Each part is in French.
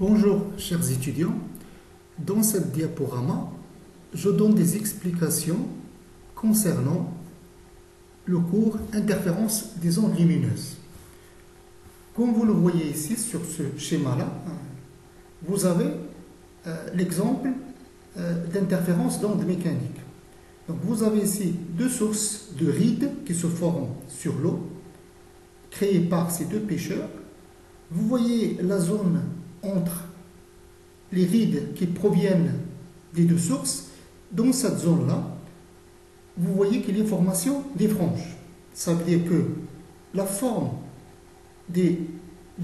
Bonjour chers étudiants, dans cette diaporama, je donne des explications concernant le cours interférence des ondes lumineuses. Comme vous le voyez ici sur ce schéma-là, vous avez l'exemple d'interférence d'ondes mécaniques. Donc vous avez ici deux sources de rides qui se forment sur l'eau, créées par ces deux pêcheurs. Vous voyez la zone entre les rides qui proviennent des deux sources. Dans cette zone-là, vous voyez qu'il y a formation des franges. Ça veut dire que la forme des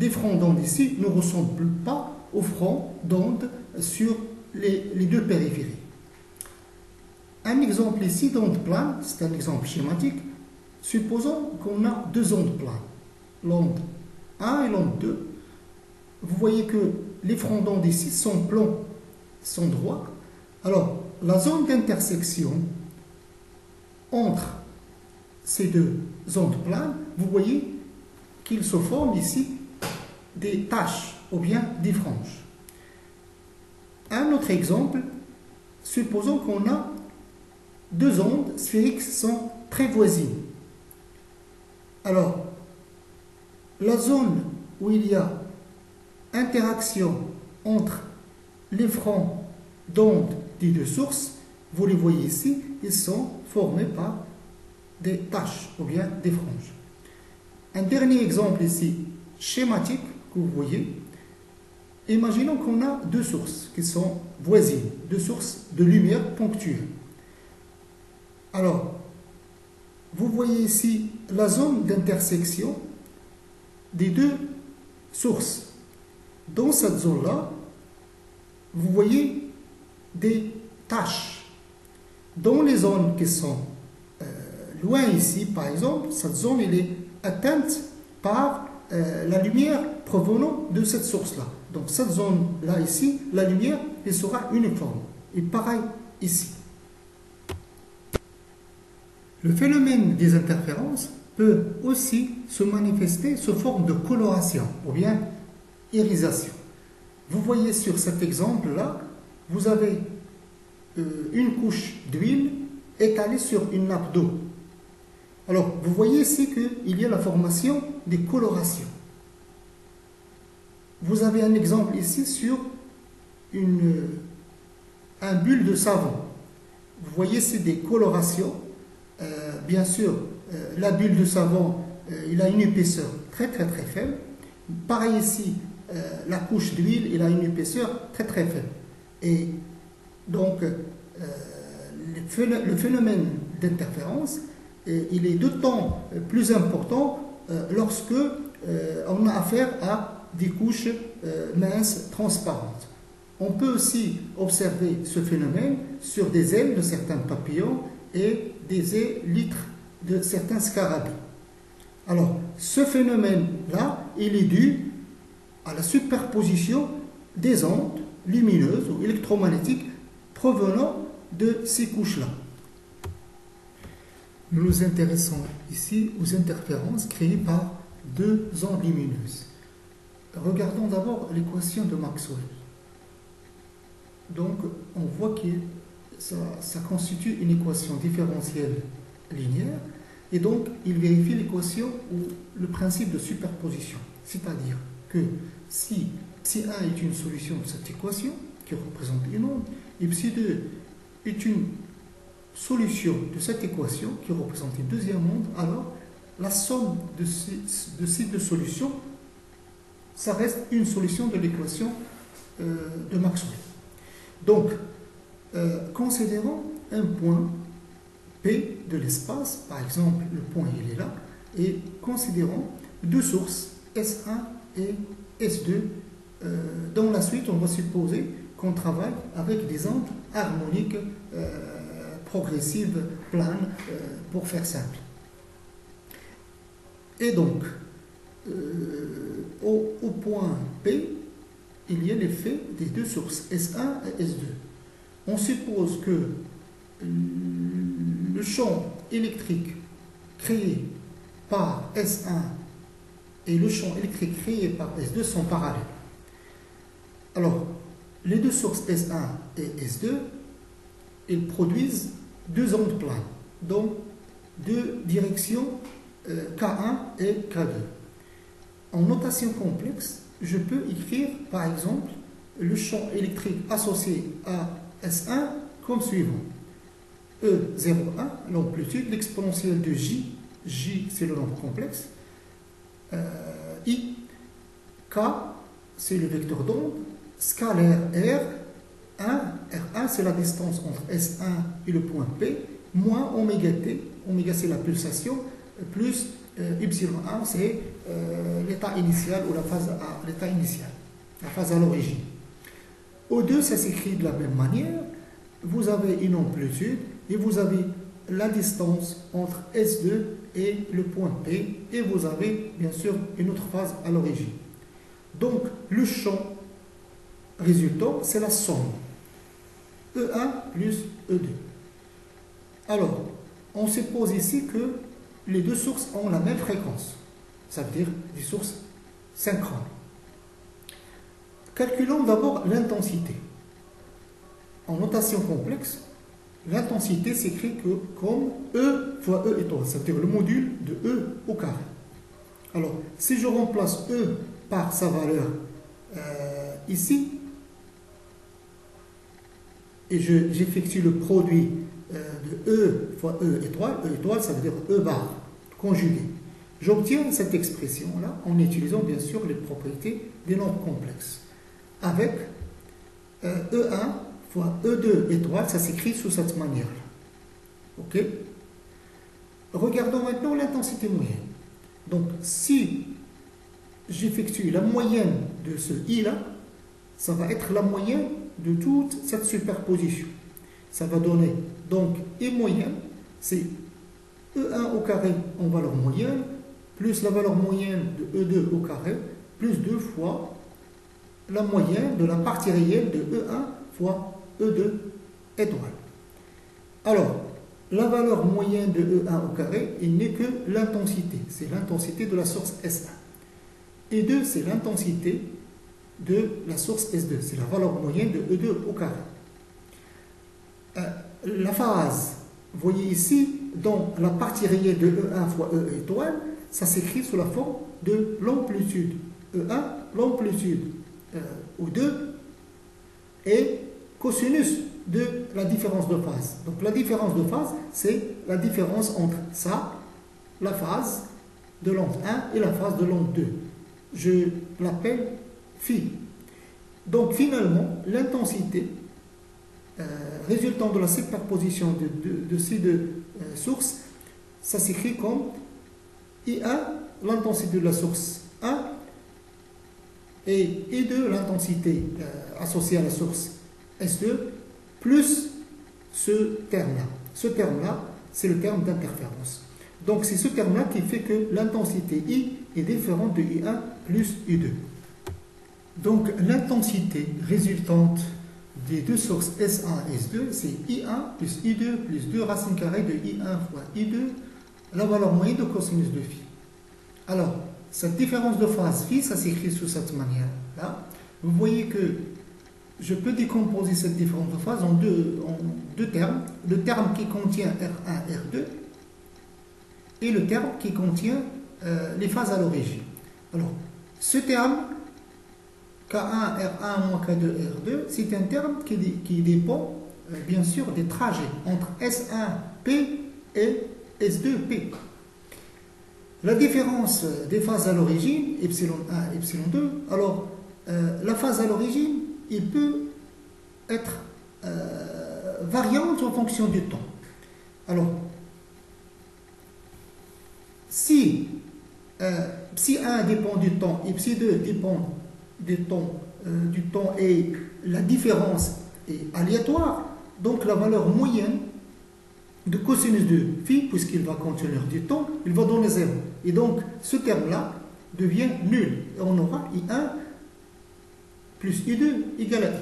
fronts d'onde ici ne ressemble pas aux fronts d'onde sur les deux périphéries. Un exemple ici d'onde plane, c'est un exemple schématique. Supposons qu'on a deux ondes planes, l'onde 1 et l'onde 2. Vous voyez que les fronts d'onde ici sont plans, sont droits. Alors, la zone d'intersection entre ces deux ondes planes, vous voyez qu'il se forme ici des taches ou bien des franges. Un autre exemple, supposons qu'on a deux ondes sphériques qui sont très voisines. Alors, la zone où il y a interaction entre les fronts d'onde des deux sources, vous les voyez ici, ils sont formés par des taches ou bien des franges. Un dernier exemple ici, schématique, que vous voyez. Imaginons qu'on a deux sources qui sont voisines, deux sources de lumière ponctuelles. Alors, vous voyez ici la zone d'intersection des deux sources. Dans cette zone-là, vous voyez des taches. Dans les zones qui sont loin ici, par exemple, cette zone elle est atteinte par la lumière provenant de cette source-là. Donc cette zone-là ici, la lumière elle sera uniforme. Et pareil ici. Le phénomène des interférences peut aussi se manifester sous forme de coloration ou bien irisation. Vous voyez sur cet exemple-là, vous avez une couche d'huile étalée sur une nappe d'eau. Alors, vous voyez ici qu'il y a la formation des colorations. Vous avez un exemple ici sur un bulle de savon. Vous voyez, c'est des colorations. Bien sûr, la bulle de savon, il a une épaisseur très faible. Pareil ici, la couche d'huile, il a une épaisseur très faible. Et donc, le phénomène d'interférence, il est d'autant plus important lorsque on a affaire à des couches minces, transparentes. On peut aussi observer ce phénomène sur des ailes de certains papillons et des élytres de certains scarabées. Alors, ce phénomène-là, il est dû à la superposition des ondes lumineuses ou électromagnétiques provenant de ces couches-là. Nous nous intéressons ici aux interférences créées par deux ondes lumineuses. Regardons d'abord l'équation de Maxwell. Donc, on voit que ça constitue une équation différentielle linéaire, et donc il vérifie l'équation ou le principe de superposition. C'est-à-dire que si Ψ1 est une solution de cette équation, qui représente une onde, et Ψ2 est une solution de cette équation, qui représente une deuxième onde, alors la somme de ces deux solutions, ça reste une solution de l'équation de Maxwell. Donc, considérons un point P de l'espace, par exemple, le point il est là, et considérons deux sources, S1 et S2. Dans la suite, on va supposer qu'on travaille avec des ondes harmoniques progressives, planes, pour faire simple. Et donc, au point P, il y a l'effet des deux sources, S1 et S2. On suppose que le champ électrique créé par S1 et le champ électrique créé par S2 sont parallèles. les deux sources S1 et S2, ils produisent deux ondes planes, donc deux directions K1 et K2. En notation complexe, je peux écrire par exemple le champ électrique associé à S1 comme suivant. E01, l'amplitude, l'exponentielle de J, J c'est le nombre complexe, I, K c'est le vecteur d'onde, scalaire R1, R1 c'est la distance entre S1 et le point P, moins oméga T, oméga c'est la pulsation, plus Y1 c'est l'état initial ou la phase à l'état initial, la phase à l'origine. O2 ça s'écrit de la même manière, vous avez une amplitude et vous avez la distance entre S2 et le point P et vous avez bien sûr une autre phase à l'origine. Donc le champ résultant c'est la somme E1 plus E2. Alors on suppose ici que les deux sources ont la même fréquence, ça veut dire des sources synchrones. Calculons d'abord l'intensité. En notation complexe, l'intensité s'écrit comme E fois E étoile, c'est-à-dire le module de E au carré. Alors, si je remplace E par sa valeur ici, et j'effectue le produit de E fois E étoile ça veut dire E bar, conjugué. J'obtiens cette expression-là en utilisant bien sûr les propriétés des nombres complexes. Avec E1 fois E2 étoile, ça s'écrit sous cette manière-là. Ok? Regardons maintenant l'intensité moyenne. Donc, si j'effectue la moyenne de ce I-là, ça va être la moyenne de toute cette superposition. Ça va donner, donc, I moyenne, c'est E1 au carré en valeur moyenne, plus la valeur moyenne de E2 au carré, plus 2 fois la moyenne de la partie réelle de E1 fois E2 étoile. Alors, la valeur moyenne de E1 au carré, il n'est que l'intensité. C'est l'intensité de la source S1. E2, c'est l'intensité de la source S2. C'est la valeur moyenne de E2 au carré. La phase, vous voyez ici, dans la partie réelle de E1 fois E étoile, ça s'écrit sous la forme de l'amplitude E1, l'amplitude O2 et cosinus de la différence de phase. Donc la différence de phase, c'est la différence entre ça, la phase de l'onde 1 et la phase de l'onde 2. Je l'appelle phi. Donc finalement, l'intensité résultant de la superposition de ces deux sources, ça s'écrit comme I1, l'intensité de la source 1, et I2, l'intensité associée à la source S2, plus ce terme-là. Ce terme-là, c'est le terme d'interférence. Donc c'est ce terme-là qui fait que l'intensité I est différente de I1 plus I2. Donc l'intensité résultante des deux sources S1 et S2, c'est I1 plus I2 plus 2 racine carrée de I1 fois I2, la valeur moyenne de cosinus de phi. Alors, cette différence de phase phi, ça s'écrit sous cette manière-là. Vous voyez que je peux décomposer cette différence de phase en deux termes. Le terme qui contient R1, R2 et le terme qui contient les phases à l'origine. Alors, ce terme, K1, R1 moins K2, R2, c'est un terme qui dépend, bien sûr, des trajets entre S1P et S2P. La différence des phases à l'origine, epsilon1 et epsilon2, alors, la phase à l'origine, il peut être variante en fonction du temps. Alors, si psi1 dépend du temps et psi2 dépend du temps et la différence est aléatoire, donc la valeur moyenne de cosinus de phi, puisqu'il va contenir du temps, il va donner 0. Et donc, ce terme-là devient nul. Et on aura I1 plus I2 égale à I.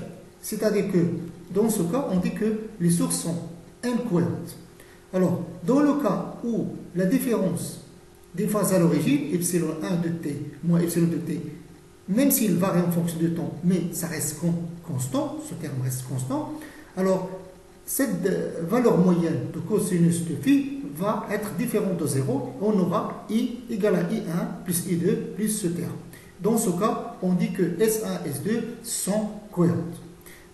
C'est-à-dire que, dans ce cas, on dit que les sources sont incohérentes. Alors, dans le cas où la différence des phases à l'origine, epsilon 1 de t moins epsilon de t, même s'il varie en fonction du temps, mais ça reste constant, ce terme reste constant, alors cette valeur moyenne de cosinus de phi va être différente de 0. On aura i égale à i1 plus i2 plus ce terme. Dans ce cas, on dit que S1 et S2 sont cohérentes.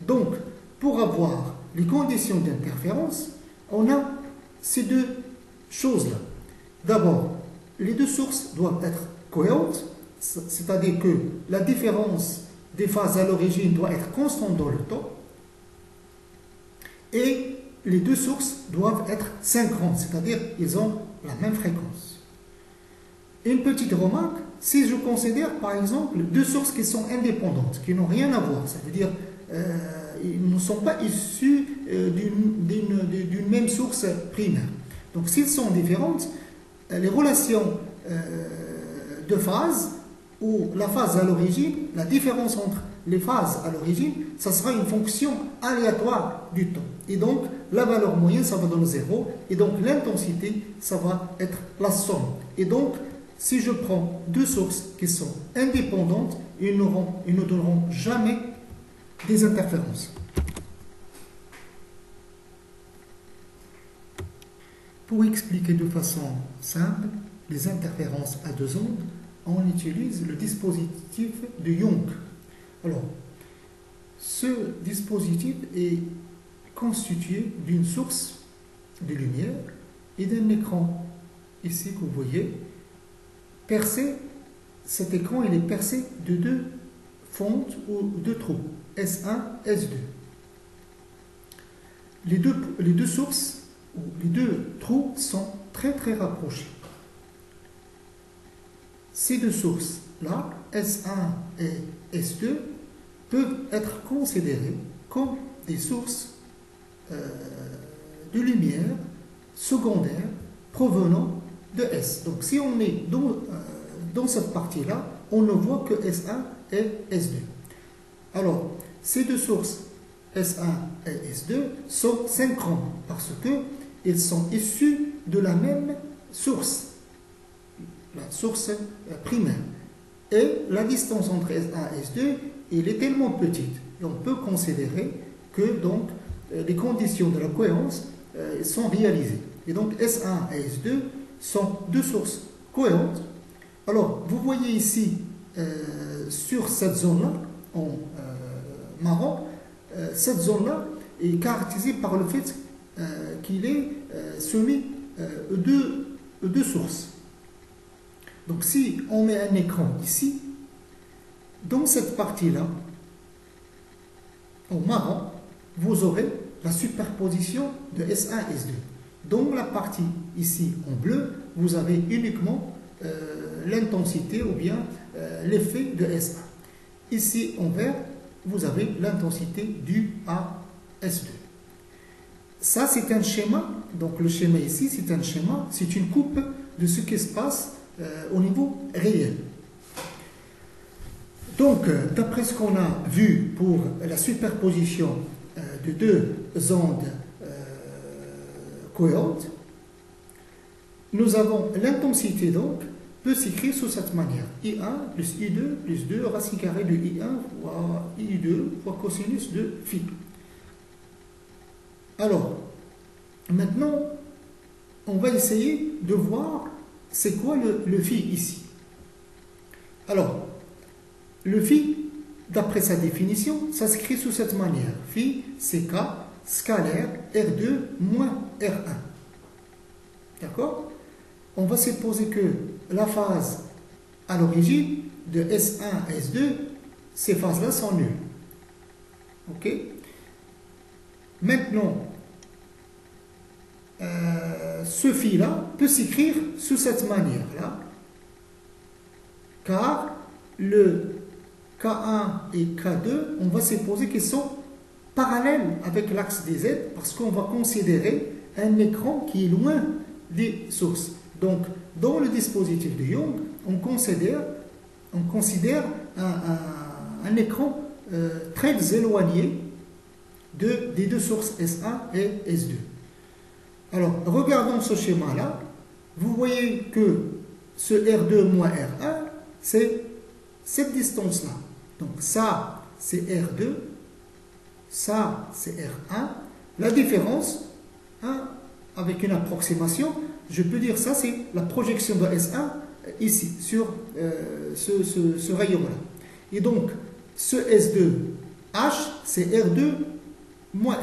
Donc, pour avoir les conditions d'interférence, on a ces deux choses-là. D'abord, les deux sources doivent être cohérentes, c'est-à-dire que la différence des phases à l'origine doit être constante dans le temps, et les deux sources doivent être synchrones, c'est-à-dire qu'ils ont la même fréquence. Une petite remarque, si je considère par exemple deux sources qui sont indépendantes, qui n'ont rien à voir, ça veut dire ils ne sont pas issus d'une même source primaire. Donc s'ils sont différentes, les relations de phase ou la phase à l'origine, la différence entre les phases à l'origine, ça sera une fonction aléatoire du temps. Et donc, la valeur moyenne, ça va donner 0. Et donc, l'intensité, ça va être la somme. Et donc, si je prends deux sources qui sont indépendantes, ils ne donneront jamais des interférences. Pour expliquer de façon simple les interférences à deux ondes, on utilise le dispositif de Young. Alors, ce dispositif est constitué d'une source de lumière et d'un écran, ici que vous voyez, percé. Cet écran il est percé de deux fentes ou deux trous, S1, S2. Les deux sources, ou les deux trous sont très très rapprochés. Ces deux sources-là, S1 et S2, peuvent être considérées comme des sources de lumière secondaire provenant de S. Donc si on est dans cette partie-là, on ne voit que S1 et S2. Alors, ces deux sources, S1 et S2, sont synchrones parce qu'ils sont issus de la même source, la source primaire. Et la distance entre S1 et S2, elle est tellement petite. Et on peut considérer que donc, les conditions de la cohérence sont réalisées. Et donc S1 et S2 sont deux sources cohérentes. Alors, vous voyez ici, sur cette zone-là, en marron, cette zone-là est caractérisée par le fait qu'il est semé de deux sources. Donc, si on met un écran ici, dans cette partie-là, en marron, vous aurez la superposition de S1 et S2. Dans la partie ici en bleu, vous avez uniquement l'intensité ou bien l'effet de S1. Ici en vert, vous avez l'intensité due à S2. Ça, c'est un schéma. Donc le schéma ici, c'est un schéma, c'est une coupe de ce qui se passe au niveau réel. Donc, d'après ce qu'on a vu pour la superposition de deux ondes cohérentes, nous avons l'intensité donc peut s'écrire sous cette manière. I1 plus I2 plus 2 racine carrée de I1 fois I2 fois cosinus de phi. Alors, maintenant, on va essayer de voir c'est quoi le phi ici. Alors, le phi, d'après sa définition, ça s'écrit sous cette manière. Phi, c'est K scalaire R2 moins R1. D'accord? On va supposer que la phase à l'origine de S1 à S2, ces phases-là sont nulles. Ok? Maintenant, ce phi-là peut s'écrire sous cette manière-là, car le K1 et K2, on va supposer qu'ils sont parallèles avec l'axe des Z, parce qu'on va considérer un écran qui est loin des sources. Donc, dans le dispositif de Young, on considère un écran très éloigné des deux sources S1 et S2. Alors, regardons ce schéma-là. Vous voyez que ce R2 moins R1, c'est cette distance-là. Donc ça, c'est R2, ça, c'est R1. La différence, hein, avec une approximation, je peux dire ça, c'est la projection de S1 ici, sur ce rayon-là. Et donc, ce S2H, c'est R2 moins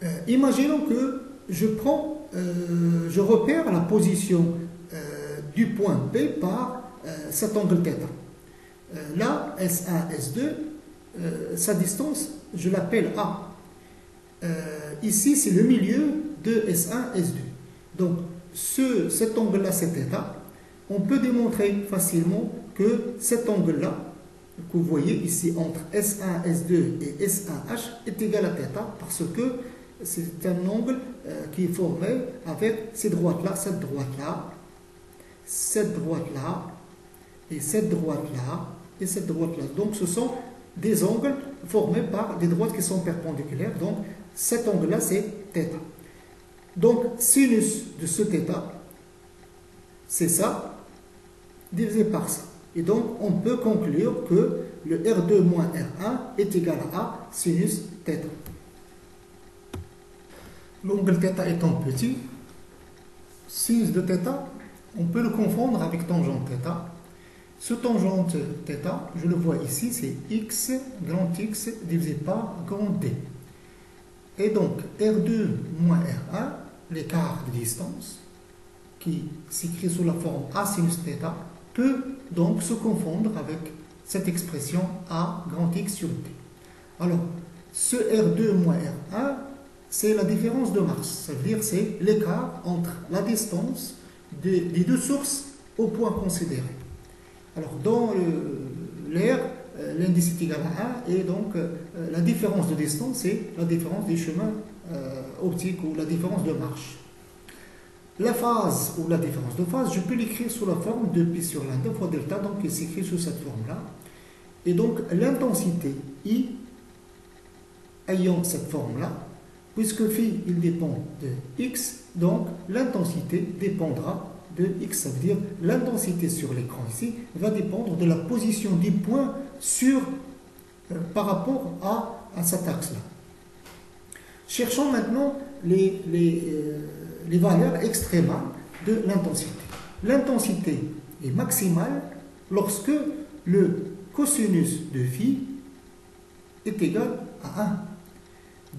R1. Imaginons que je repère la position du point P par cet angle θ. Là, S1, S2, sa distance, je l'appelle A. Ici, c'est le milieu de S1, S2. Donc, cet angle-là, c'est θ. On peut démontrer facilement que cet angle-là, que vous voyez ici entre S1, S2 et S1H, est égal à θ parce que c'est un angle qui est formé avec ces droites-là, cette droite-là, cette droite-là, et cette droite-là, et cette droite-là. Donc, ce sont des angles formés par des droites qui sont perpendiculaires. Donc, cet angle-là, c'est θ. Donc, sinus de ce θ, c'est ça, divisé par ça. Et donc, on peut conclure que le R2 moins R1 est égal à A sinus θ. L'angle θ étant petit, sinus de θ, on peut le confondre avec tangente θ. Ce tangente θ, je le vois ici, c'est x, grand X, divisé par grand D. Et donc, R2 moins R1, l'écart de distance, qui s'écrit sous la forme A sinus θ, peut donc se confondre avec cette expression A grand X sur D. Alors, ce R2 moins R1, c'est la différence de masse. Ça veut dire c'est l'écart entre la distance des deux sources au point considéré. Alors, dans l'air, l'indice est égal à 1 et donc la différence de distance, c'est la différence des chemins optiques ou la différence de marche. La phase ou la différence de phase, je peux l'écrire sous la forme de pi sur lambda fois delta, donc il s'écrit sous cette forme-là. Et donc l'intensité I ayant cette forme-là, puisque phi il dépend de x, donc l'intensité dépendra de x. Ça veut dire l'intensité sur l'écran ici va dépendre de la position du point par rapport à cet axe-là. Cherchons maintenant les valeurs extrémales de l'intensité. L'intensité est maximale lorsque le cosinus de phi est égal à 1.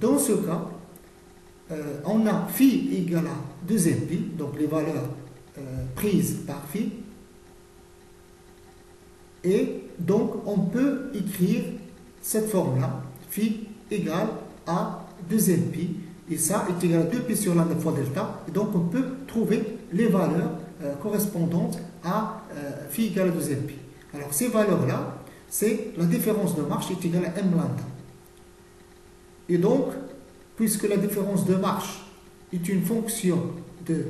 Dans ce cas, on a phi égal à 2mπ, donc les valeurs prises par phi, et donc on peut écrire cette forme-là, phi égale à 2mπ, et ça est égal à 2π sur lambda fois delta, et donc on peut trouver les valeurs correspondantes à phi égale à 2mπ. Alors ces valeurs-là, c'est la différence de marche est égale à m lambda. Et donc, puisque la différence de marche est une fonction de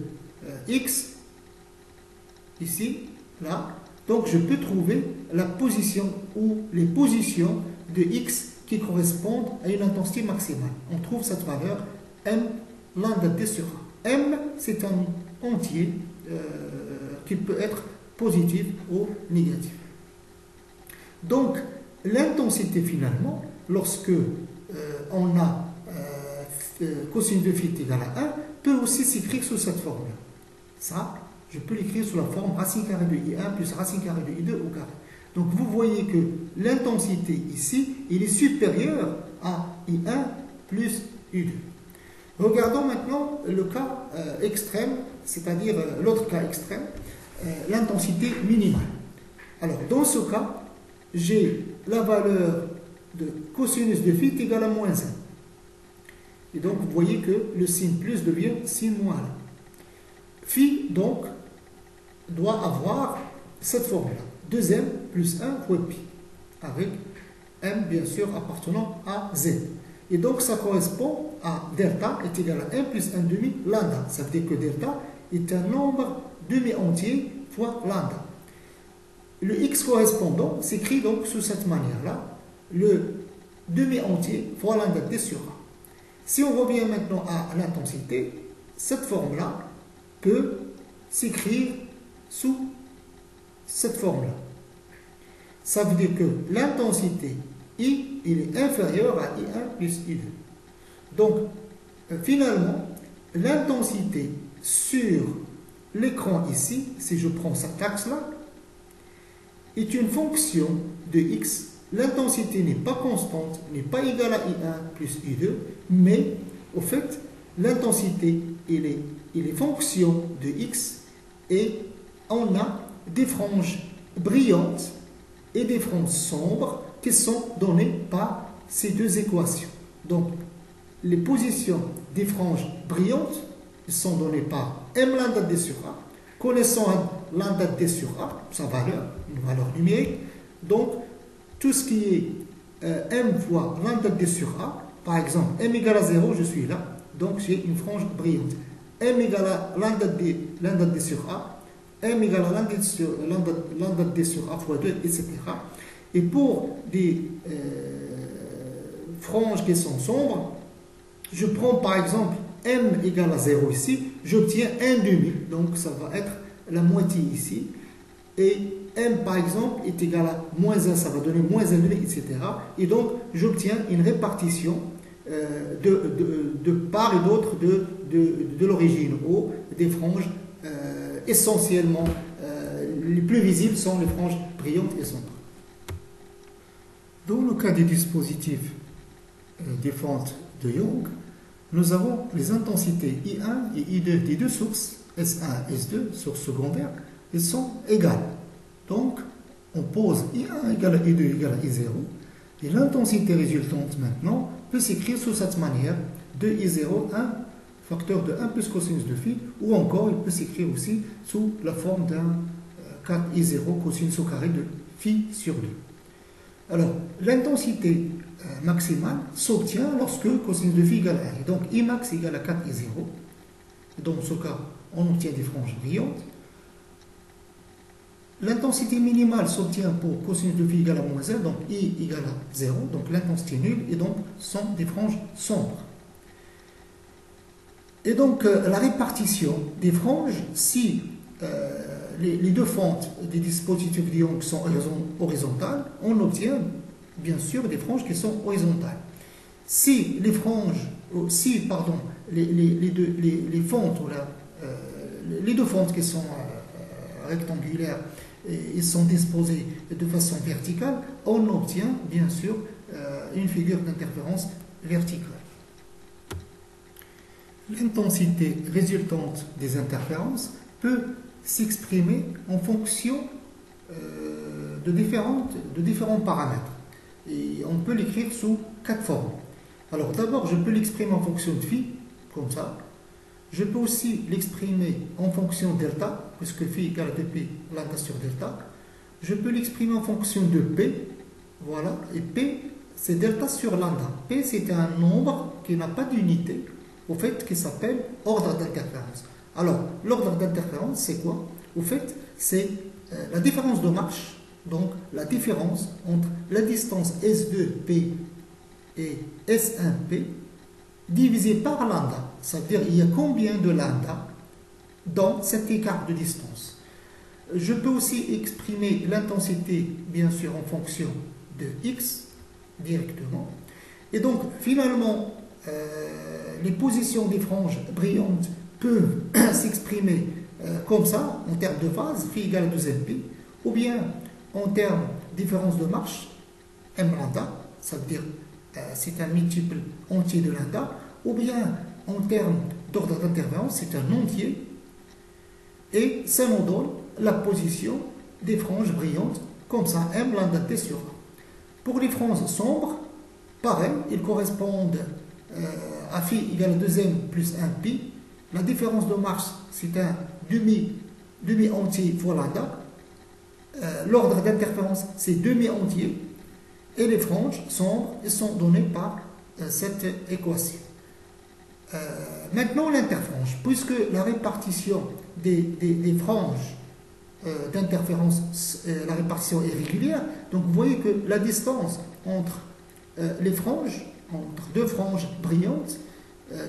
x, ici, là, donc je peux trouver la position ou les positions de x qui correspondent à une intensité maximale. On trouve cette valeur m lambda t sur a. M, c'est un entier qui peut être positif ou négatif. Donc, l'intensité finalement, lorsque on a cosinus de phi égale à 1, peut aussi s'écrire sous cette forme-là. Ça, je peux l'écrire sous la forme racine carrée de I1 plus racine carrée de I2 au carré. Donc vous voyez que l'intensité ici, il est supérieur à I1 plus I2. Regardons maintenant le cas extrême, c'est-à-dire l'autre cas extrême, l'intensité minimale. Alors dans ce cas, j'ai la valeur de cosinus de phi égale à moins 1. Et donc vous voyez que le signe plus devient signe moins 1. Phi donc doit avoir cette forme-là. 2m plus 1 fois pi, avec m bien sûr appartenant à z. Et donc ça correspond à delta est égal à 1 plus 1 demi lambda. Ça veut dire que delta est un nombre demi-entier fois lambda. Le x correspondant s'écrit donc sous cette manière-là, le demi-entier fois lambda t sur a. Si on revient maintenant à l'intensité, cette forme-là peut s'écrire sous cette forme-là. Ça veut dire que l'intensité I il est inférieur à I1 plus I2. Donc, finalement, l'intensité sur l'écran ici, si je prends cet axe-là, est une fonction de x. L'intensité n'est pas constante, n'est pas égale à I1 plus I2, mais au fait, l'intensité, il est fonction de x et on a des franges brillantes et des franges sombres qui sont données par ces deux équations. Donc, les positions des franges brillantes sont données par m lambda d sur a. Connaissant lambda d sur a, sa valeur, une valeur numérique, donc tout ce qui est m fois lambda d sur a, par exemple m égale à 0, je suis là, donc j'ai une frange brillante. M égale à lambda d sur a, m égale à lambda d sur a fois 2, etc. Et pour des franges qui sont sombres, je prends par exemple m égale à 0 ici, j'obtiens 1 demi, donc ça va être la moitié ici. Et m par exemple est égal à moins 1, ça va donner moins 1 demi, etc. Et donc j'obtiens une répartition de part et d'autre de l'origine O des franges essentiellement les plus visibles sont les franges brillantes et sombres. Dans le cas des dispositifs des fentes de Young, nous avons les intensités I1 et I2 des deux sources, S1 et S2, sources secondaires, elles sont égales. Donc, on pose I1 égale à I2 égale à I0, et l'intensité résultante maintenant peut s'écrire sous cette manière, de I0, 1 facteur de 1 plus cosinus de phi, ou encore il peut s'écrire aussi sous la forme d'un 4I0 cosinus au carré de phi sur 2. Alors, l'intensité maximale s'obtient lorsque cosinus de phi égale à 1. Et donc, Imax égale à 4I0. Et dans ce cas, on obtient des franges brillantes. L'intensité minimale s'obtient pour cosinus de phi égale à moins 1, donc I égale à 0, donc l'intensité nulle, et donc sont des franges sombres. Et donc, la répartition des franges, si les deux fentes des dispositifs de Young sont horizontales, on obtient bien sûr des franges qui sont horizontales. Si les franges, les fentes, les deux fentes qui sont rectangulaires, ils sont disposés de façon verticale, on obtient bien sûr une figure d'interférence verticale. L'intensité résultante des interférences peut s'exprimer en fonction de différents paramètres. Et on peut l'écrire sous 4 formes. Alors d'abord, je peux l'exprimer en fonction de phi, comme ça. Je peux aussi l'exprimer en fonction de delta, puisque phi égale à 2p lambda sur delta. Je peux l'exprimer en fonction de p, voilà, et p c'est delta sur lambda. P c'est un nombre qui n'a pas d'unité, au fait, qui s'appelle ordre d'interférence. Alors, l'ordre d'interférence, c'est quoi? Au fait, c'est la différence de marche, donc la différence entre la distance S2P et S1P divisé par lambda. Ça veut dire il y a combien de lambda dans cet écart de distance. Je peux aussi exprimer l'intensité, bien sûr, en fonction de x directement. Et donc, finalement, les positions des franges brillantes peuvent s'exprimer comme ça, en termes de phase, phi égale à 2mp, ou bien en termes de différence de marche, m lambda, ça veut dire c'est un multiple entier de lambda, ou bien en termes d'ordre d'interférence, c'est un entier, et ça nous donne la position des franges brillantes, comme ça, m lambda t sur a. Pour les franges sombres, pareil, ils correspondent à phi égale à 2m plus 1pi. La différence de marche, c'est un demi-entier fois lambda. L'ordre d'interférence, c'est demi-entier. Et les franges sombres sont données par cette équation. Maintenant, l'interfrange. Puisque la répartition des franges d'interférence, la répartition est régulière, donc vous voyez que la distance entre les franges, entre deux franges brillantes,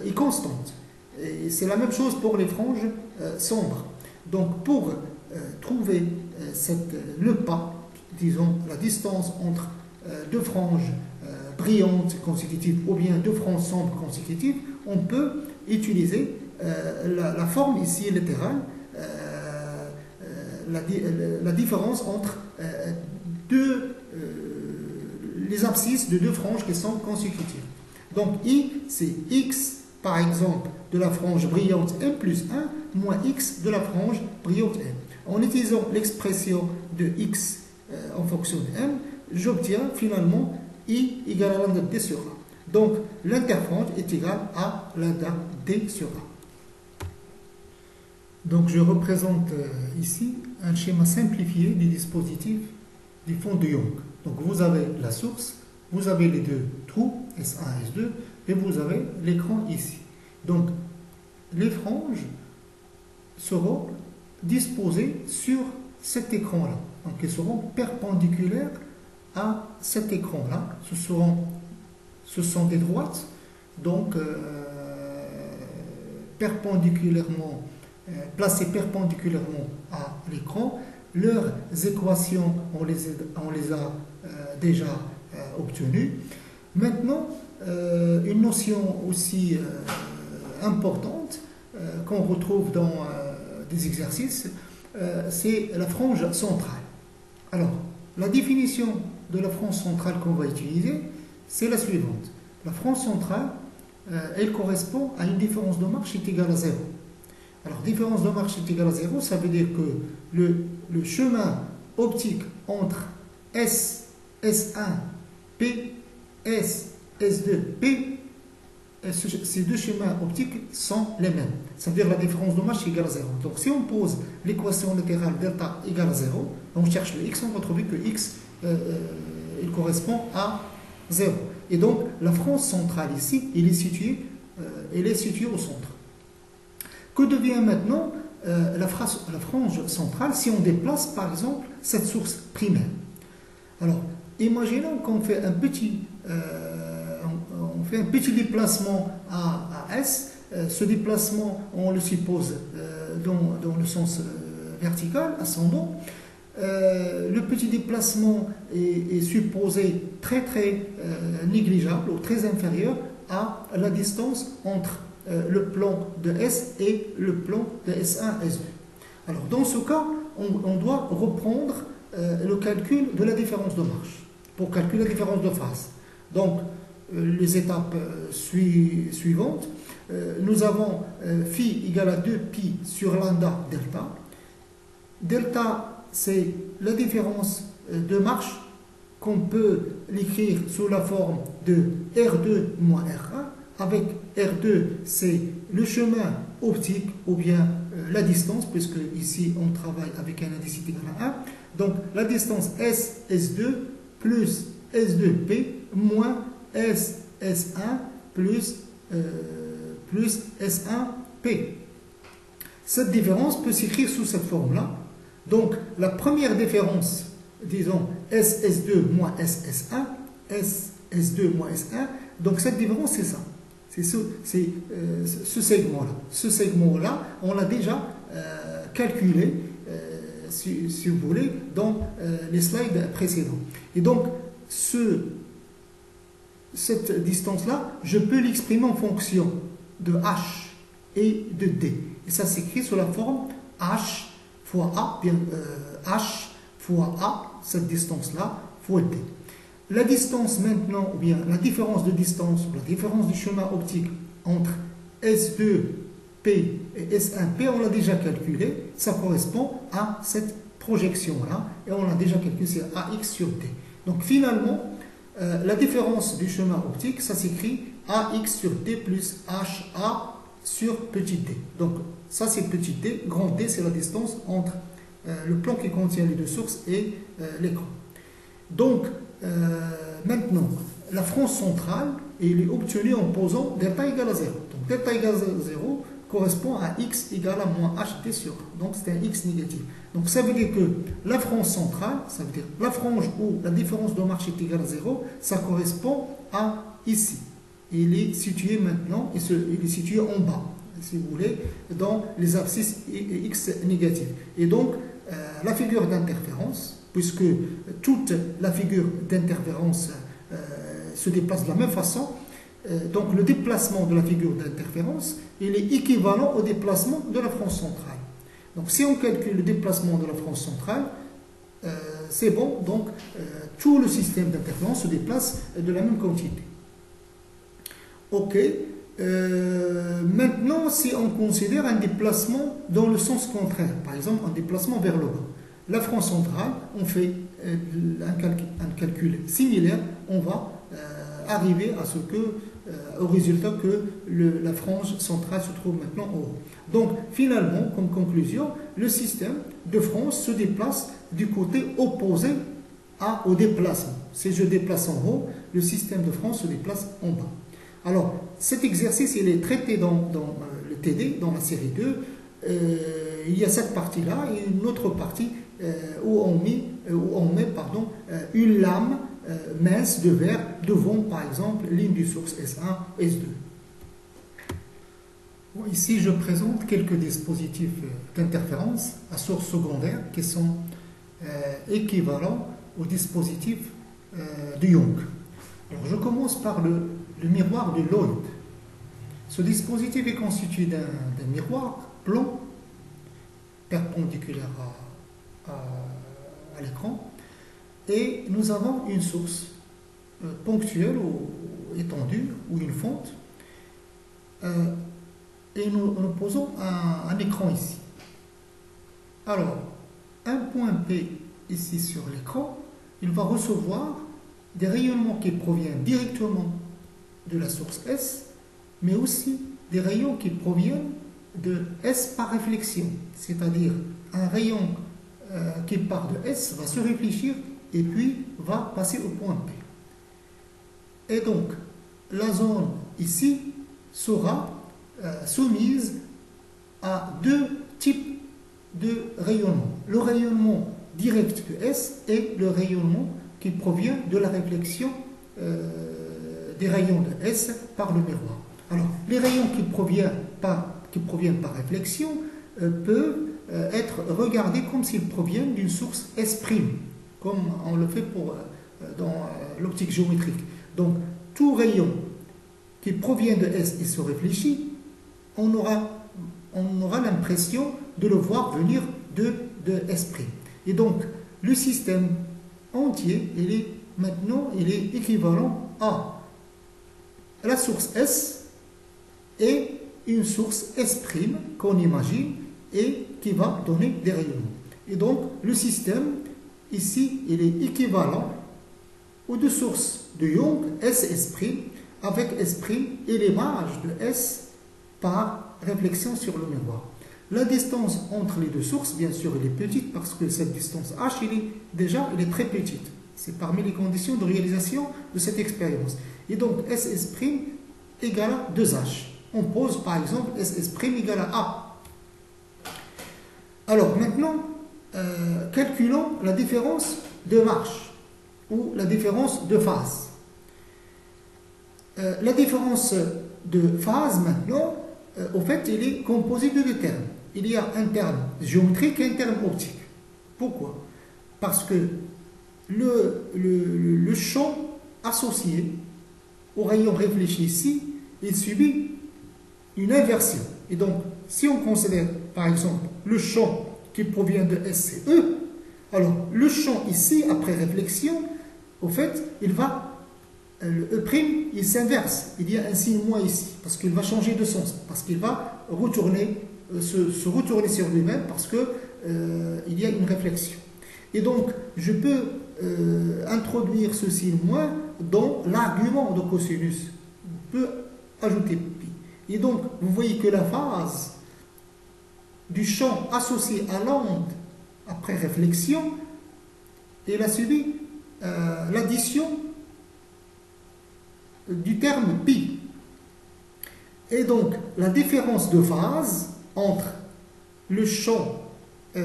est constante. Et c'est la même chose pour les franges sombres. Donc pour trouver le pas, disons la distance entre deux franges brillantes consécutives ou bien deux franges sombres consécutives, on peut utiliser la forme ici littérale, la différence entre les abscisses de deux franges qui sont consécutives. Donc I, c'est x, par exemple, de la frange brillante m plus 1, moins x de la frange brillante m. En utilisant l'expression de x en fonction de m, j'obtiens finalement I égale à lambda d sur A. Donc l'interfrange est égal à lambda d sur A. Donc je représente ici un schéma simplifié du dispositif du fond de Young. Donc vous avez la source, vous avez les deux trous, S1 et S2, et vous avez l'écran ici. Donc les franges seront disposées sur cet écran-là. Donc elles seront perpendiculaires à cet écran-là. Ce sont des droites, donc placées perpendiculairement à l'écran. Leurs équations, on les a déjà obtenues. Maintenant, une notion aussi importante qu'on retrouve dans des exercices, c'est la frange centrale. Alors, la définition de la frange centrale qu'on va utiliser, c'est la suivante. La frange centrale, elle correspond à une différence de marche qui est égale à 0. Alors, différence de marche est égale à 0, ça veut dire que le chemin optique entre S, S1, P, S, S2, P, ces deux chemins optiques sont les mêmes. Ça veut dire que la différence de marche est égale à 0. Donc, si on pose l'équation littérale delta égale à 0, on cherche le x, on va trouver que x il correspond à 0. Et donc, la frange centrale ici, elle est située au centre. Que devient maintenant la frange centrale si on déplace par exemple cette source primaire? Alors, imaginons qu'on fait un petit déplacement à S. Ce déplacement, on le suppose dans le sens vertical, ascendant. Le petit déplacement est supposé très négligeable ou très inférieur à la distance entre le plan de S et le plan de S1, S2. Alors, dans ce cas, on doit reprendre le calcul de la différence de marche pour calculer la différence de phase. Donc, les étapes suivantes, nous avons phi égale à 2pi sur lambda delta. Delta, c'est la différence de marche qu'on peut l'écrire sous la forme de R2 moins R1. Avec R2, c'est le chemin optique ou bien la distance, puisque ici on travaille avec un indice égal à 1. Donc la distance S, S2 plus S2P moins S, S1 plus S1P. Cette différence peut s'écrire sous cette forme-là. Donc la première différence, disons S, S2 moins S, S1, S, S2 moins S1, donc cette différence c'est ça. C'est ce segment-là. Ce segment-là, on l'a déjà calculé, si vous voulez, dans les slides précédents. Et donc, cette distance-là, je peux l'exprimer en fonction de H et de D. Et ça s'écrit sous la forme H fois A, H fois A, cette distance-là, fois D. La distance maintenant, ou bien la différence de distance, ou la différence du chemin optique entre S2P et S1P, on l'a déjà calculé, ça correspond à cette projection-là, et on l'a déjà calculé, c'est AX sur D. Donc finalement, la différence du chemin optique, ça s'écrit AX sur D plus HA sur petit d. Donc ça c'est petit d, grand D c'est la distance entre le plan qui contient les deux sources et l'écran. Donc maintenant, la frange centrale est obtenue en posant delta égale à 0. Donc delta égale à 0 correspond à x égale à moins ht sur 1. Donc c'est un x négatif. Donc ça veut dire que la frange centrale, ça veut dire la frange où la différence de marche est égale à 0, ça correspond à ici. Il est situé maintenant, il est situé en bas, si vous voulez, dans les abscisses x négatives. Et donc, la figure d'interférence, puisque toute la figure d'interférence se déplace de la même façon. Donc le déplacement de la figure d'interférence, il est équivalent au déplacement de la frange centrale. Donc si on calcule le déplacement de la frange centrale, c'est bon, donc tout le système d'interférence se déplace de la même quantité. Ok. Maintenant, si on considère un déplacement dans le sens contraire, par exemple un déplacement vers le bas, la frange centrale, on fait un calcul similaire, on va arriver à au résultat que la frange centrale se trouve maintenant en haut. Donc finalement, comme conclusion, le système de frange se déplace du côté opposé au déplacement. Si je déplace en haut, le système de frange se déplace en bas. Alors, cet exercice, il est traité dans le TD, dans la série 2. Il y a cette partie-là et une autre partie où on met une lame mince de verre devant, par exemple, ligne du source S1, S2. Bon, ici, je présente quelques dispositifs d'interférence à source secondaire qui sont équivalents aux dispositifs de Young. Alors, je commence par le miroir de Lloyd. Ce dispositif est constitué d'un miroir blanc perpendiculaire à l'écran et nous avons une source ponctuelle ou étendue ou une fente et nous posons un écran ici. Alors, un point P ici sur l'écran, il va recevoir des rayonnements qui proviennent directement de la source S, mais aussi des rayons qui proviennent de S par réflexion, c'est-à-dire un rayon qui part de S va se réfléchir et puis va passer au point P. Et donc, la zone ici sera soumise à deux types de rayonnement. Le rayonnement direct de S et le rayonnement qui provient de la réflexion des rayons de S par le miroir. Alors, les rayons qui proviennent par réflexion peuvent être regardés comme s'ils proviennent d'une source S', comme on le fait dans l'optique géométrique. Donc, tout rayon qui provient de S et se réfléchit, on aura l'impression de le voir venir de S'. Et donc, le système entier, il est équivalent à la source S et une source S' qu'on imagine et qui va donner des rayonnements. Et donc, le système, ici, il est équivalent aux deux sources de Young, S et S', avec S' et l'image de S par réflexion sur le miroir. La distance entre les deux sources, bien sûr, elle est petite parce que cette distance H, elle est très petite. C'est parmi les conditions de réalisation de cette expérience. Et donc, SS' égale à 2H. On pose par exemple SS' égale à A. Alors maintenant, calculons la différence de marche ou la différence de phase. La différence de phase maintenant, au fait, elle est composée de deux termes. Il y a un terme géométrique et un terme optique. Pourquoi? Parce que le champ associé au rayon réfléchi ici, il subit une inversion. Et donc, si on considère par exemple le champ qui provient de S et E, alors le champ ici, après réflexion, au fait, le E', il s'inverse. Il y a un signe moins ici, parce qu'il va changer de sens, parce qu'il va se retourner sur lui-même, parce qu'il y a une réflexion. Et donc, je peux introduire ce signe moins dans l'argument de cosinus. Je peux ajouter pi. Et donc, vous voyez que la phase du champ associé à l'onde après réflexion, elle a subi l'addition du terme pi. Et donc, la différence de phase entre le champ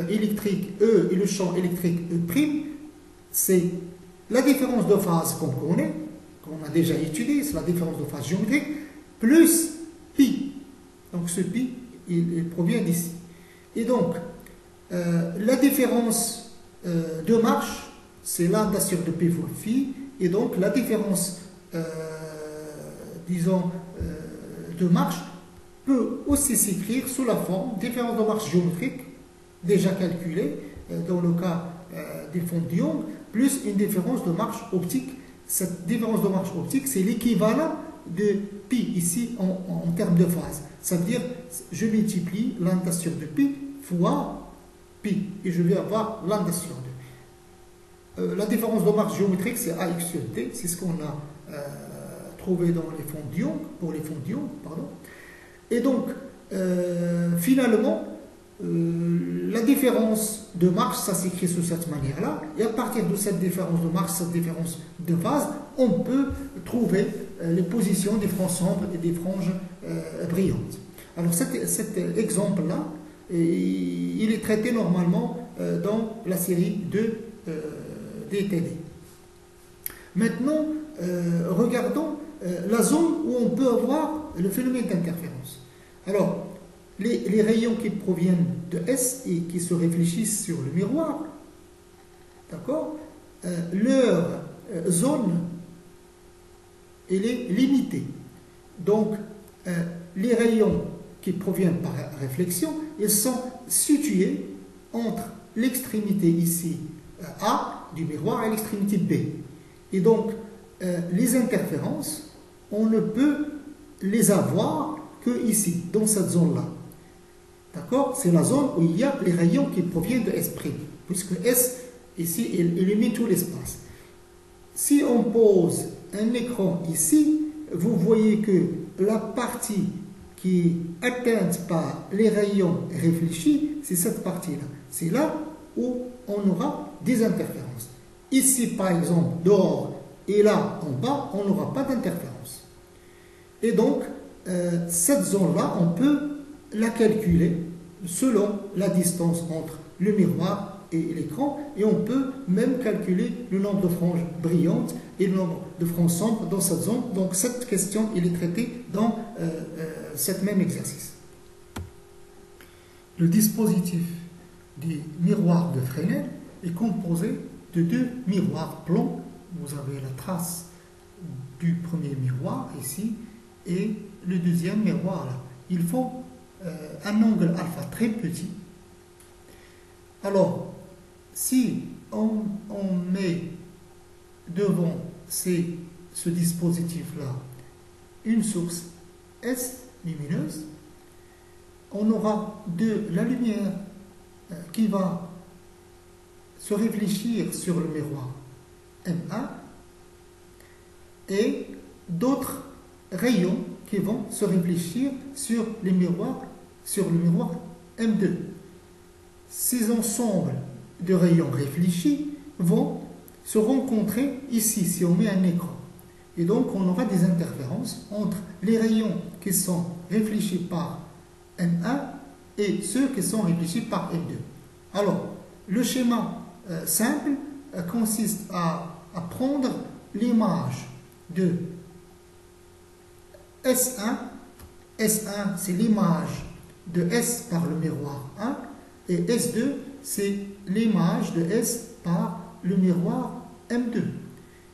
électrique E et le champ électrique E', c'est la différence de phase qu'on connaît, qu'on a déjà étudié, c'est la différence de phase géométrique, plus pi. Donc ce pi, il provient d'ici. Et donc, La différence de marche, c'est lambda sur 2p fois phi, et donc la différence, disons, de marche peut aussi s'écrire sous la forme différence de marche géométrique, déjà calculée dans le cas des fonds de Young, plus une différence de marche optique. Cette différence de marche optique, c'est l'équivalent de pi ici en termes de phase. Ça veut dire, je multiplie lambda sur 2pi fois pi, et je vais avoir lambda sur 2. La différence de marche géométrique, c'est ax sur t, c'est ce qu'on a trouvé dans les fonds de Young, pour les fonds de Young, pardon. Et donc, finalement, la différence de marche, ça s'écrit de cette manière-là, et à partir de cette différence de marche, cette différence de phase, on peut trouver les positions des franges sombres et des franges brillantes. Alors cet exemple-là, il est traité normalement dans la série de DTD. Maintenant, regardons la zone où on peut avoir le phénomène d'interférence. Alors, les rayons qui proviennent de S et qui se réfléchissent sur le miroir, d'accord, leur zone, elle est limitée. Donc, les rayons qui proviennent par réflexion, ils sont situés entre l'extrémité ici A du miroir et l'extrémité B. Et donc, les interférences, on ne peut les avoir que ici, dans cette zone-là. D'accord? C'est la zone où il y a les rayons qui proviennent de S', puisque S, ici, il élimine tout l'espace. Si on pose un écran ici, vous voyez que la partie qui est atteinte par les rayons réfléchis, c'est cette partie-là. C'est là où on aura des interférences. Ici, par exemple, dehors, et là, en bas, on n'aura pas d'interférence. Et donc, cette zone-là, on peut la calculer selon la distance entre le miroir et l'écran, et on peut même calculer le nombre de franges brillantes et le nombre de franges sombres dans cette zone. Donc cette question, elle est traitée dans cet même exercice. Le dispositif des miroirs de Fresnel est composé de deux miroirs plans. Vous avez la trace du premier miroir ici et le deuxième miroir là. Ils font un angle alpha très petit. Alors, si on met devant ce dispositif-là une source S lumineuse, on aura de la lumière qui va se réfléchir sur le miroir M1 et d'autres rayons qui vont se réfléchir sur le miroir M2. Ces ensembles de rayons réfléchis vont se rencontrer ici, si on met un écran. Et donc, on aura des interférences entre les rayons qui sont réfléchis par M1 et ceux qui sont réfléchis par M2. Alors, le schéma simple consiste à prendre l'image de S1. S1, c'est l'image de S par le miroir 1, et S2, c'est l'image de S par le miroir M2.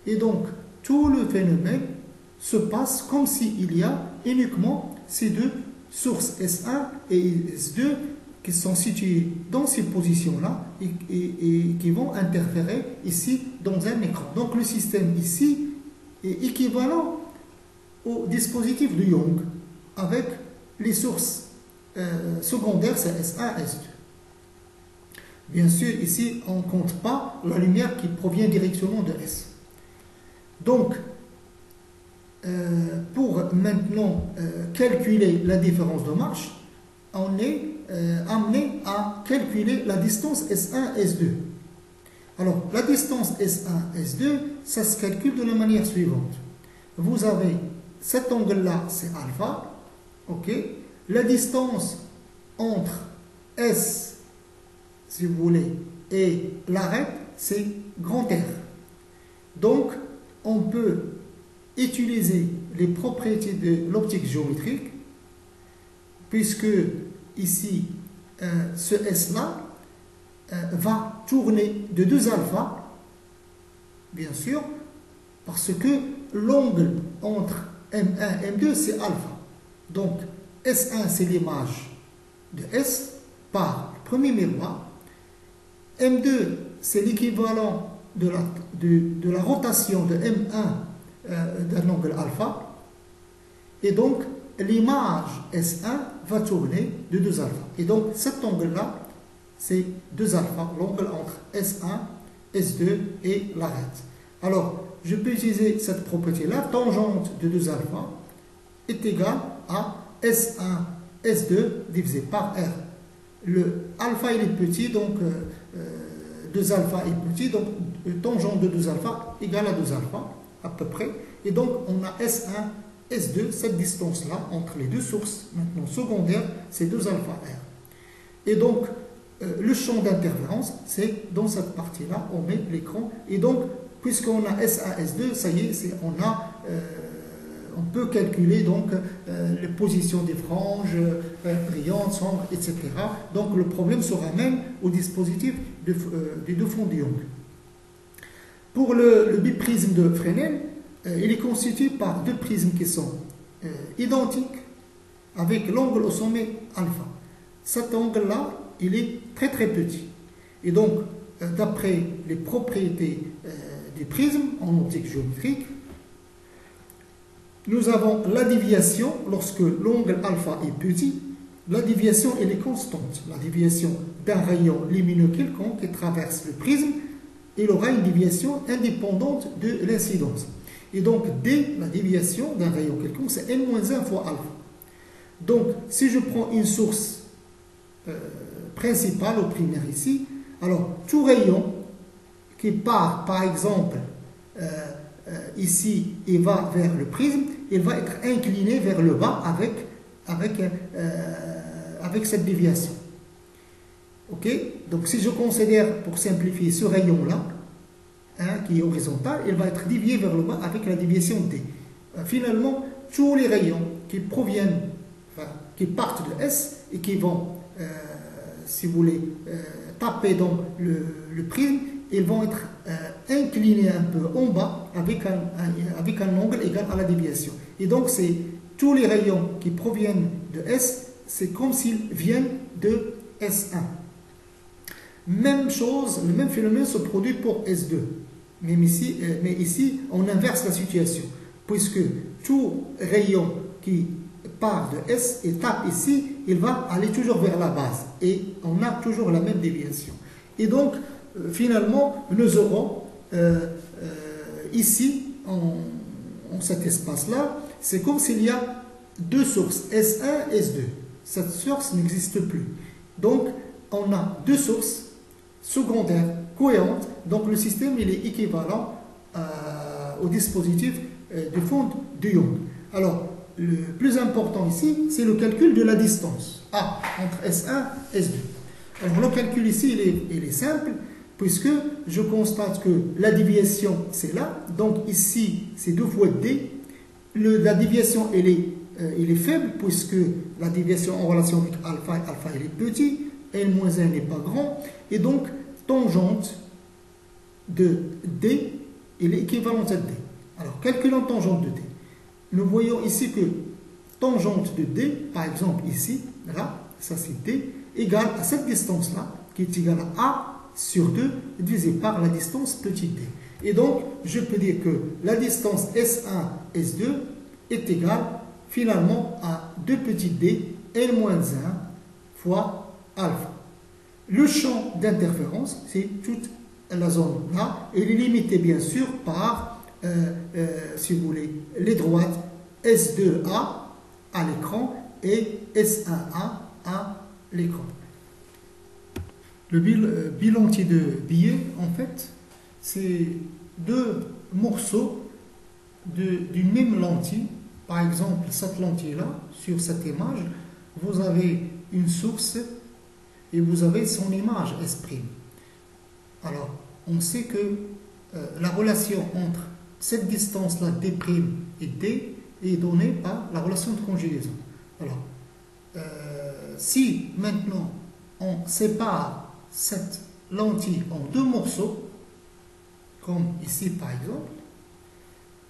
Et donc, tout le phénomène se passe comme s'il y a uniquement ces deux sources S1 et S2 qui sont situées dans ces positions-là et qui vont interférer ici dans un écran. Donc, le système ici est équivalent au dispositif de Young avec les sources secondaires, c'est S1, S2. Bien sûr, ici, on ne compte pas la lumière qui provient directement de S. Donc, pour maintenant calculer la différence de marche, on est amené à calculer la distance S1, S2. Alors, la distance S1, S2, ça se calcule de la manière suivante. Vous avez cet angle-là, c'est alpha, ok. La distance entre S, si vous voulez, et l'arête, c'est grand R. Donc, on peut utiliser les propriétés de l'optique géométrique, puisque ici, ce S-là, va tourner de 2 alpha, bien sûr, parce que l'angle entre M1 et M2 c'est alpha. Donc S1 c'est l'image de S par le premier miroir. M2 c'est l'équivalent de la rotation de M1 d'un angle alpha. Et donc l'image S1 va tourner de 2 alpha. Et donc cet angle-là, c'est 2 alpha, l'angle entre S1, S2 et l'arête. Alors, je peux utiliser cette propriété-là, tangente de 2 alpha est égale à S1, S2 divisé par R. Le alpha il est petit, donc 2 alpha est petit, donc tangente de 2 alpha égale à 2 alpha, à peu près. Et donc, on a S1, S2, cette distance-là, entre les deux sources, maintenant secondaires, c'est 2 alpha R. Et donc, le champ d'interférence, c'est dans cette partie-là, on met l'écran. Et donc, puisqu'on a S1, S2, ça y est, on peut calculer donc les positions des franges, brillantes, sombres, etc. Donc, le problème se ramène au dispositif des deux fonds d'Young. Pour le biprisme de Fresnel, il est constitué par 2 prismes qui sont identiques avec l'angle au sommet alpha. Cet angle-là, il est très très petit. Et donc, d'après les propriétés des prismes en optique géométrique, nous avons la déviation, lorsque l'angle alpha est petit, la déviation elle est constante. La déviation d'un rayon lumineux quelconque qui traverse le prisme, il aura une déviation indépendante de l'incidence. Et donc, dès la déviation d'un rayon quelconque, c'est n-1 fois alpha. Donc, si je prends une source principale ou primaire ici, alors tout rayon qui part, par exemple, ici et va vers le prisme, il va être incliné vers le bas avec cette déviation. Ok? Donc, si je considère, pour simplifier, ce rayon-là, qui est horizontal, il va être dévié vers le bas avec la déviation D. Finalement, tous les rayons qui proviennent, qui partent de S et qui vont, si vous voulez, taper dans le prisme, ils vont être inclinés un peu en bas avec un angle égal à la déviation. Et donc, c'est tous les rayons qui proviennent de S, c'est comme s'ils viennent de S1. Même chose, le même phénomène se produit pour S2. Mais ici, on inverse la situation, puisque tout rayon qui part de S et tape ici, il va aller toujours vers la base. Et on a toujours la même déviation. Et donc, finalement, nous aurons ici, en cet espace-là, c'est comme s'il y a 2 sources, S1 et S2. Cette source n'existe plus. Donc, on a 2 sources secondaires cohérentes. Donc, le système il est équivalent au dispositif de fond de Young. Alors, le plus important ici, c'est le calcul de la distance A entre S1 et S2. Alors, le calcul ici, il est simple, puisque je constate que la déviation, c'est là. Donc, ici, c'est 2 fois D. La déviation, elle est faible, puisque la déviation en relation avec alpha, elle est petit, N-1 n'est pas grand, et donc, tangente de D, elle est équivalente à D. Alors, calculons tangente de D. Nous voyons ici que tangente de D, par exemple ici, là, ça c'est D, égale à cette distance-là, qui est égale à A sur 2, divisé par la distance petit d. Et donc, je peux dire que la distance S1, S2 est égale finalement à 2 petit d, N-1 fois alpha. Le champ d'interférence, c'est toute la zone là, et il est limité bien sûr par, si vous voulez, les droites S2A à l'écran et S1A à l'écran. Le bilan de billet, en fait, c'est 2 morceaux d'une même lentille. Par exemple, cette lentille-là, sur cette image, vous avez une source et vous avez son image S'. Alors, on sait que la relation entre cette distance-là, D' et D, est donnée par la relation de conjugaison. Alors, si maintenant on sépare cette lentille en deux morceaux, comme ici par exemple,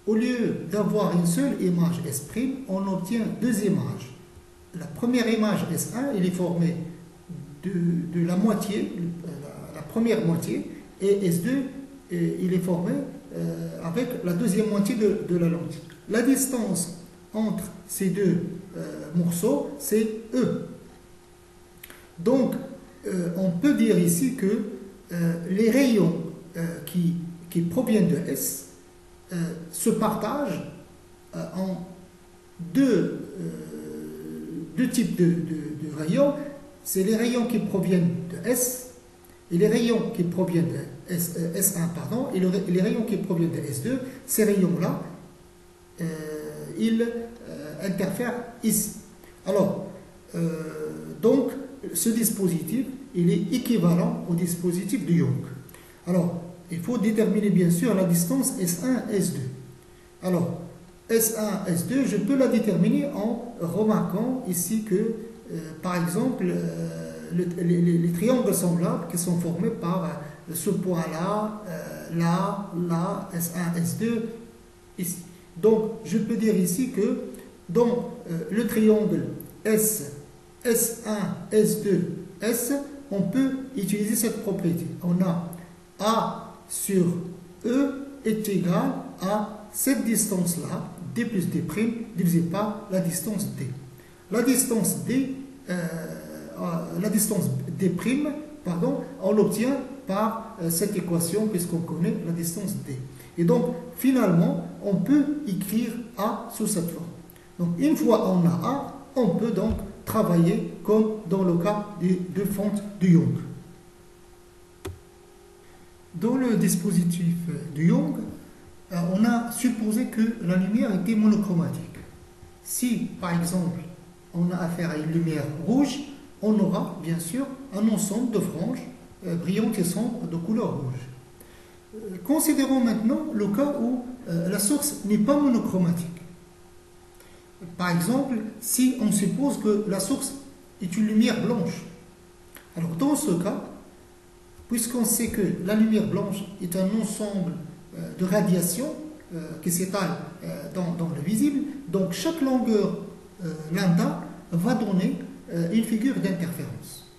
au lieu d'avoir une seule image S', on obtient deux images. La première image S1, elle est formée de la moitié, la première moitié, et S2, il est formé avec la deuxième moitié de la lentille. La distance entre ces deux morceaux, c'est E. Donc, on peut dire ici que les rayons qui proviennent de S se partagent en deux types de rayons. C'est les rayons qui proviennent de S et les rayons qui proviennent de S1 pardon, et les rayons qui proviennent de S2. Ces rayons-là, ils interfèrent ici. Alors, donc, ce dispositif, il est équivalent au dispositif de Young. Alors, il faut déterminer bien sûr la distance S1, S2. Alors, S1, S2, je peux la déterminer en remarquant ici que, par exemple, les triangles semblables qui sont formés par ce point-là, là, S1, S2, ici. Donc, je peux dire ici que dans le triangle S1, S2, S, on peut utiliser cette propriété. On a A sur E est égal à cette distance-là, D plus D' divisé par la distance D. La distance D, pardon, on l'obtient par cette équation puisqu'on connaît la distance D. Et donc, finalement, on peut écrire A sous cette forme. Donc, une fois on a A, on peut donc travailler comme dans le cas des deux fentes de Young. Dans le dispositif de Young, on a supposé que la lumière était monochromatique. Si, par exemple, on a affaire à une lumière rouge, on aura bien sûr un ensemble de franges brillantes et sombres de couleur rouge. Considérons maintenant le cas où la source n'est pas monochromatique. Par exemple, si on suppose que la source est une lumière blanche. Alors dans ce cas, puisqu'on sait que la lumière blanche est un ensemble de radiation qui s'étale dans le visible, donc chaque longueur lambda va donner une figure d'interférence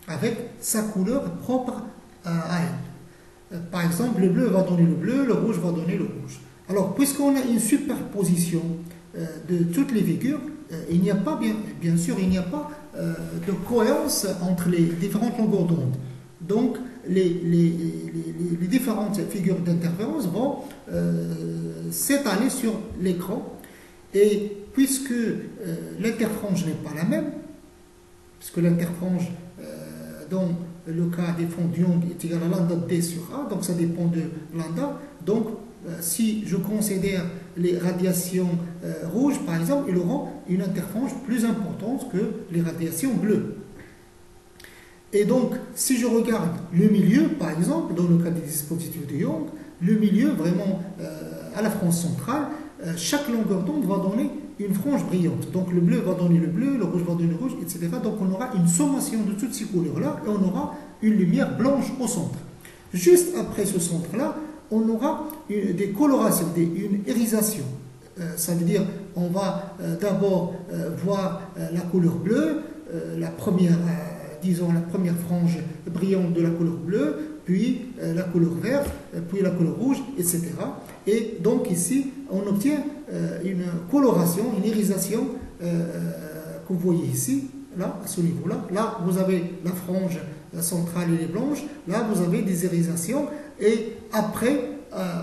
avec sa couleur propre à elle. Par exemple, le bleu va donner le bleu, le rouge va donner le rouge. Alors, puisqu'on a une superposition de toutes les figures, il n'y a pas, bien sûr, il n'y a pas de cohérence entre les différentes longueurs d'onde. Donc, les différentes figures d'interférence vont s'étaler sur l'écran. Et puisque l'interfrange n'est pas la même, puisque l'interfrange dans le cas des fonds de Young est égal à lambda d sur A, donc ça dépend de lambda. Donc, si je considère les radiations rouges, par exemple, ils auront une interfrange plus importante que les radiations bleues. Et donc, si je regarde le milieu, par exemple, dans le cas des dispositifs de Young, le milieu, vraiment à la frange centrale, chaque longueur d'onde va donner une frange brillante. Donc le bleu va donner le bleu, le rouge va donner le rouge, etc. Donc on aura une sommation de toutes ces couleurs-là et on aura une lumière blanche au centre. Juste après ce centre-là, on aura des colorations, une irisation. Ça veut dire on va d'abord voir la couleur bleue, la première frange brillante de la couleur bleue, puis la couleur verte, puis la couleur rouge, etc. Et donc ici, on obtient une coloration, une irisation que vous voyez ici, là, à ce niveau-là. Là, vous avez la frange centrale, elle est blanche. Là, vous avez des irisations. Et après,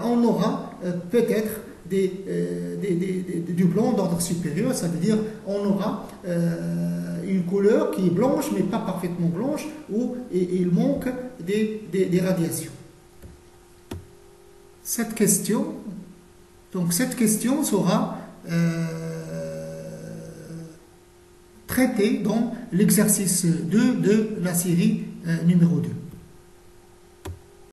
on aura peut-être du blanc d'ordre supérieur. Ça veut dire on aura une couleur qui est blanche, mais pas parfaitement blanche, où il manque des radiations. Cette question sera traitée dans l'exercice 2 de la série numéro 2.